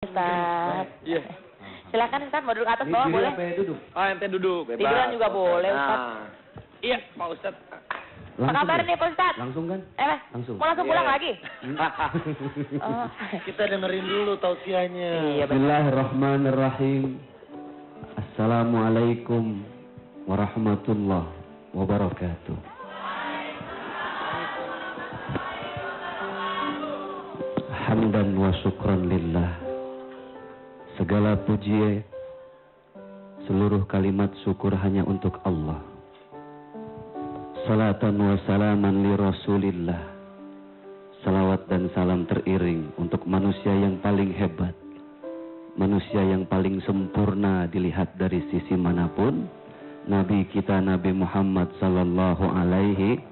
Ustaz. Iya. Silakan Ustaz, mau duduk atas bawah boleh? Duduk. Oh, ente duduk. Bebas. Tiduran juga boleh Ustaz. Iya, Pak Ustaz. Apa kabar nih Pak Ustaz? Langsung kan? Langsung. Mau langsung pulang lagi? Oh. Kita dengerin dulu tausiahnya. Iya, Bismillahirrahmanirrahim. Assalamualaikum warahmatullahi wabarakatuh. Hamdan wa syukran lillah. Segala puji, seluruh kalimat syukur hanya untuk Allah. Salatan wa salaman li Rasulillah. Salawat dan salam teriring untuk manusia yang paling hebat, manusia yang paling sempurna dilihat dari sisi manapun, Nabi kita Nabi Muhammad sallallahu alaihi.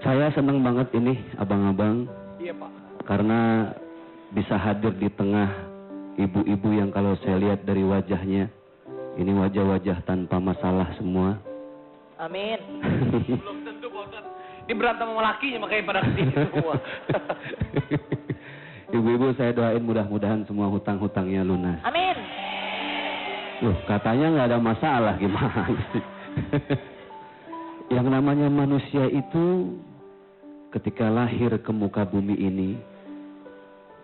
Saya senang banget ini abang-abang. Iya Pak. Karena bisa hadir di tengah ibu-ibu yang kalau saya lihat dari wajahnya, ini wajah-wajah tanpa masalah semua. Amin. Belum tentu Pak Ustaz. Ini berantem sama lakinya makanya pada kesini semua. Ibu-ibu saya doain mudah-mudahan semua hutang-hutangnya lunas. Amin. Loh, katanya nggak ada masalah, gimana sih? Yang namanya manusia itu ketika lahir ke muka bumi ini,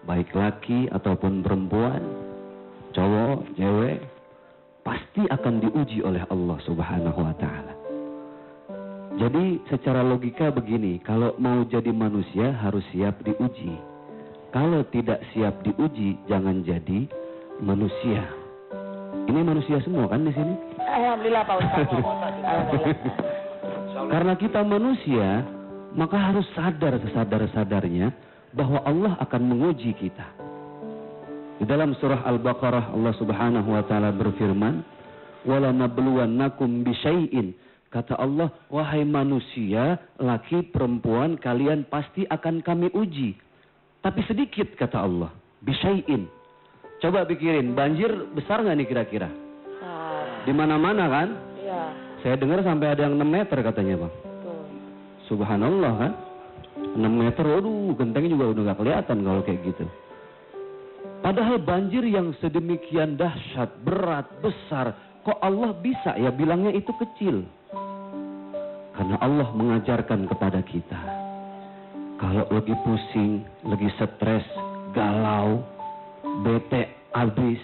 baik laki ataupun perempuan, cowok, cewek, pasti akan diuji oleh Allah Subhanahu wa Ta'ala. Jadi secara logika begini, kalau mau jadi manusia harus siap diuji. Kalau tidak siap diuji, jangan jadi manusia. Ini manusia semua kan di sini? Alhamdulillah Pak Ustaz. Alhamdulillah. Karena kita manusia, maka harus sadar sesadar-sadarnya bahwa Allah akan menguji kita. Di dalam surah Al-Baqarah Allah Subhanahu wa Ta'ala berfirman, "Wala nabluwannakum bisyai'in." Kata Allah, wahai manusia, laki perempuan, kalian pasti akan kami uji. Tapi sedikit kata Allah, bisyai'in. Coba pikirin, banjir besar nggak nih kira-kira? Di mana-mana kan? Iya. Saya dengar sampai ada yang 6 meter katanya Bang. Betul. Subhanallah kan? 6 meter, waduh gentengnya juga udah gak kelihatan kalau kayak gitu. Padahal banjir yang sedemikian dahsyat, berat, besar, kok Allah bisa ya bilangnya itu kecil? Karena Allah mengajarkan kepada kita, kalau lagi pusing, lagi stres, galau, bete, abis,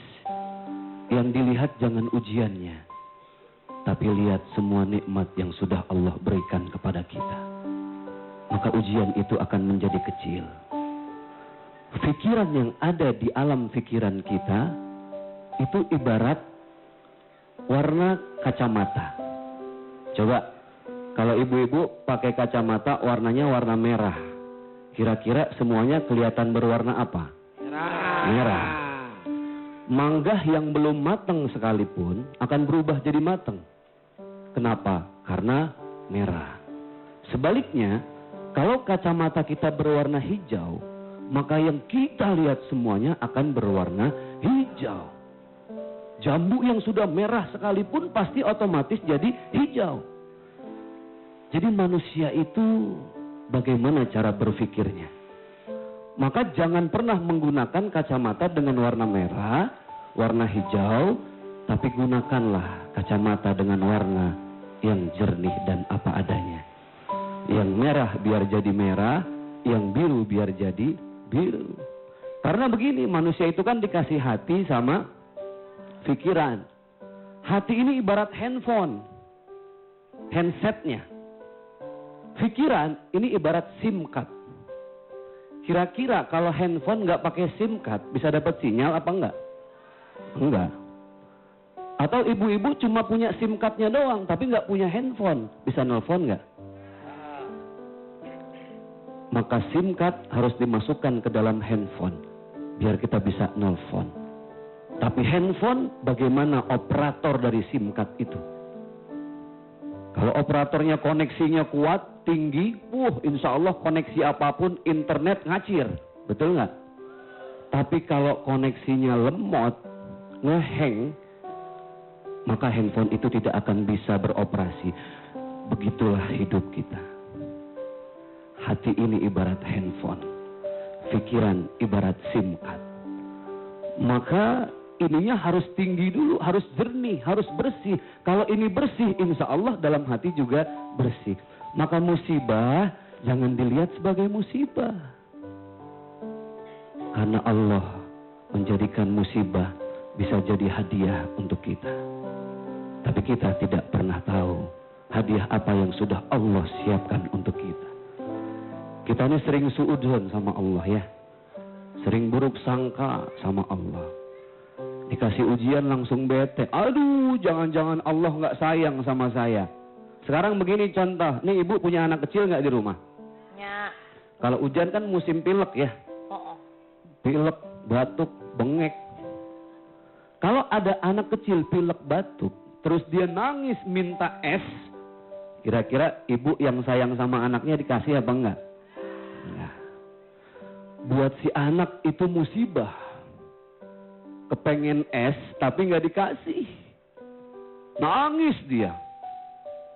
yang dilihat jangan ujiannya, tapi lihat semua nikmat yang sudah Allah berikan kepada kita. Maka ujian itu akan menjadi kecil. Pikiran yang ada di alam pikiran kita itu ibarat warna kacamata. Coba kalau ibu-ibu pakai kacamata warnanya warna merah, kira-kira semuanya kelihatan berwarna apa? Merah. Mangga yang belum matang sekalipun akan berubah jadi matang. Kenapa? Karena merah. Sebaliknya, kalau kacamata kita berwarna hijau, maka yang kita lihat semuanya akan berwarna hijau. Jambu yang sudah merah sekalipun pasti otomatis jadi hijau. Jadi manusia itu bagaimana cara berpikirnya? Maka jangan pernah menggunakan kacamata dengan warna merah, warna hijau, tapi gunakanlah kacamata dengan warna yang jernih dan apa adanya. Yang merah biar jadi merah, yang biru biar jadi biru. Karena begini, manusia itu kan dikasih hati sama pikiran. Hati ini ibarat handphone, handsetnya. Pikiran ini ibarat SIM card. Kira-kira kalau handphone nggak pakai SIM card bisa dapat sinyal apa enggak? Enggak. Atau ibu-ibu cuma punya SIM cardnya doang tapi nggak punya handphone, bisa nelpon nggak? Maka SIM card harus dimasukkan ke dalam handphone biar kita bisa nelpon. Tapi handphone bagaimana operator dari SIM card itu? Kalau operatornya koneksinya kuat, tinggi, insya Allah koneksi apapun internet ngacir. Betul nggak? Tapi kalau koneksinya lemot, ngeheng, maka handphone itu tidak akan bisa beroperasi. Begitulah hidup kita. Hati ini ibarat handphone. pikiran ibarat SIM card. Maka ininya harus tinggi dulu, harus jernih, harus bersih. Kalau ini bersih, insya Allah dalam hati juga bersih. Maka musibah jangan dilihat sebagai musibah. Karena Allah menjadikan musibah bisa jadi hadiah untuk kita. Tapi kita tidak pernah tahu hadiah apa yang sudah Allah siapkan untuk kita. Kita ini sering suudzon sama Allah ya. Sering buruk sangka sama Allah. Dikasih ujian langsung bete. Aduh, jangan-jangan Allah nggak sayang sama saya. Sekarang begini contoh. Nih ibu punya anak kecil nggak di rumah? Ya. Kalau hujan kan musim pilek ya. Oh. Pilek, batuk, bengek. Kalau ada anak kecil pilek batuk, terus dia nangis minta es. Kira-kira ibu yang sayang sama anaknya dikasih apa enggak? Enggak. Buat si anak itu musibah. Kepengen es tapi nggak dikasih. Nangis dia.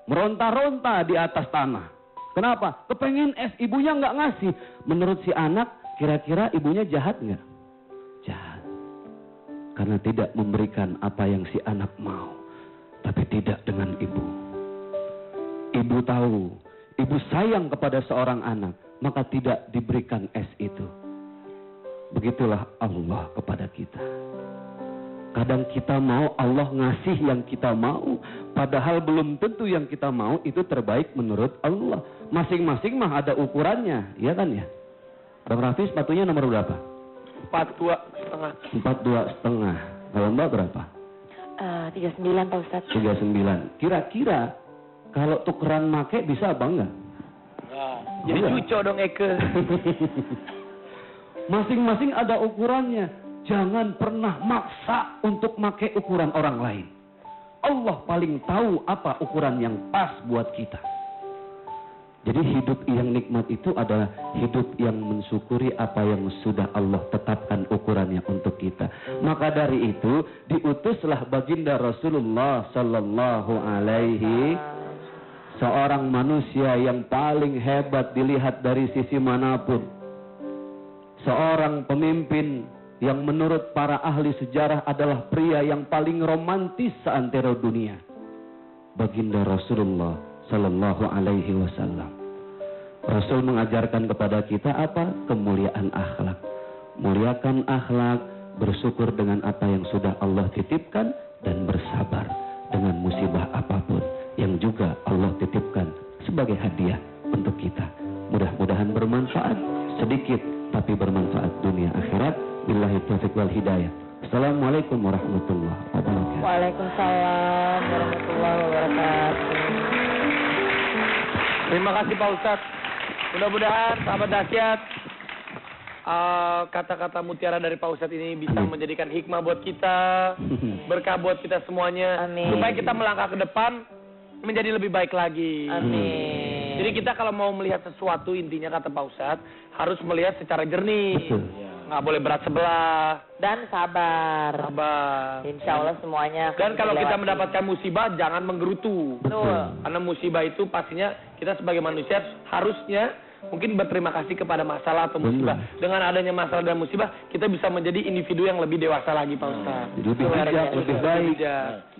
Meronta-ronta di atas tanah. Kenapa? Kepengen es, ibunya nggak ngasih. Menurut si anak, kira-kira ibunya jahat nggak? Jahat. Karena tidak memberikan apa yang si anak mau. Tapi tidak dengan ibu. Ibu tahu, ibu sayang kepada seorang anak, maka tidak diberikan es itu. Begitulah Allah kepada kita. Kadang kita mau Allah ngasih yang kita mau, padahal belum tentu yang kita mau itu terbaik menurut Allah. Masing-masing mah ada ukurannya, ya kan ya? Bang Raffi sepatunya nomor berapa? 42,5. 42,5. Kalau Mbak berapa? 39 Pak Ustadz. 39. Kira-kira kalau tukeran make bisa apa enggak? Jadi Enggak. cuco dong Eke. Masing-masing ada ukurannya. Jangan pernah maksa untuk make ukuran orang lain. Allah paling tahu apa ukuran yang pas buat kita. Jadi hidup yang nikmat itu adalah hidup yang mensyukuri apa yang sudah Allah tetapkan ukurannya untuk kita. Maka dari itu diutuslah baginda Rasulullah sallallahu alaihi seorang manusia yang paling hebat dilihat dari sisi manapun. Seorang pemimpin yang menurut para ahli sejarah adalah pria yang paling romantis seantero dunia. Baginda Rasulullah sallallahu alaihi wasallam. Rasul mengajarkan kepada kita apa? Kemuliaan akhlak. Muliakan akhlak, bersyukur dengan apa yang sudah Allah titipkan dan bersabar dengan musibah apapun yang juga Allah titipkan sebagai hadiah untuk kita. Mudah-mudahan bermanfaat, sedikit tapi bermanfaat dunia akhirat. Billahi taufiq wal hidayah. Assalamualaikum warahmatullahi wabarakatuh. Waalaikumsalam warahmatullahi wabarakatuh. Terima kasih Pak Ustadz. Mudah-mudahan sahabat dahsyat kata-kata mutiara dari Pak Ustadz ini bisa menjadikan hikmah buat kita, berkah buat kita semuanya, Amin. supaya kita melangkah ke depan menjadi lebih baik lagi. Amin. Jadi kita kalau mau melihat sesuatu, intinya kata Pak Ustadz, harus melihat secara jernih. Betul. Nggak boleh berat sebelah. Dan sabar. Sabar. Insya Allah semuanya. akan Dan kalau kita dilewati. mendapatkan musibah, jangan menggerutu. Betul. Karena musibah itu pastinya kita sebagai manusia harusnya mungkin berterima kasih kepada masalah atau musibah. Benar. Dengan adanya masalah dan musibah, kita bisa menjadi individu yang lebih dewasa lagi, Pak Ustaz. Lebih bijak, lebih baik.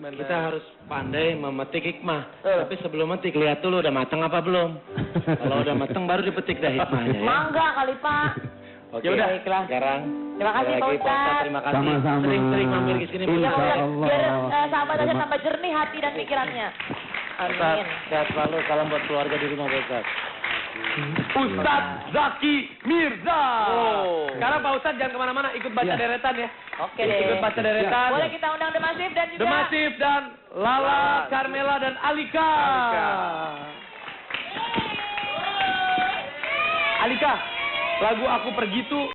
Benar. Kita harus pandai memetik hikmah. Betul. Tapi sebelum metik, lihat dulu udah matang apa belum. Kalau udah matang baru dipetik dah hikmahnya ya. Mangga kali Pak. Oke, Ya udah. baiklah. Sekarang. Terima kasih, sekali Pak lagi, Ustadz. Terima kasih. Sama-sama. Sering-sering mampir ke sini. Ya, Insya Pak Ustadz. Allah. Biar sahabat aja Terima- tambah jernih hati dan pikirannya. Ustadz, Amin. sehat selalu. Salam buat keluarga di rumah, Pak Ustadz. Ustadz Zaki Mirza. Oh. Sekarang Pak Ustadz jangan kemana-mana, ikut baca Ya. deretan ya. Oke deh. Ikut baca deretan. Boleh kita undang The Masif dan juga... The Masif dan Lala, Carmela dan Alika. Alika, lagu Aku Pergi tuh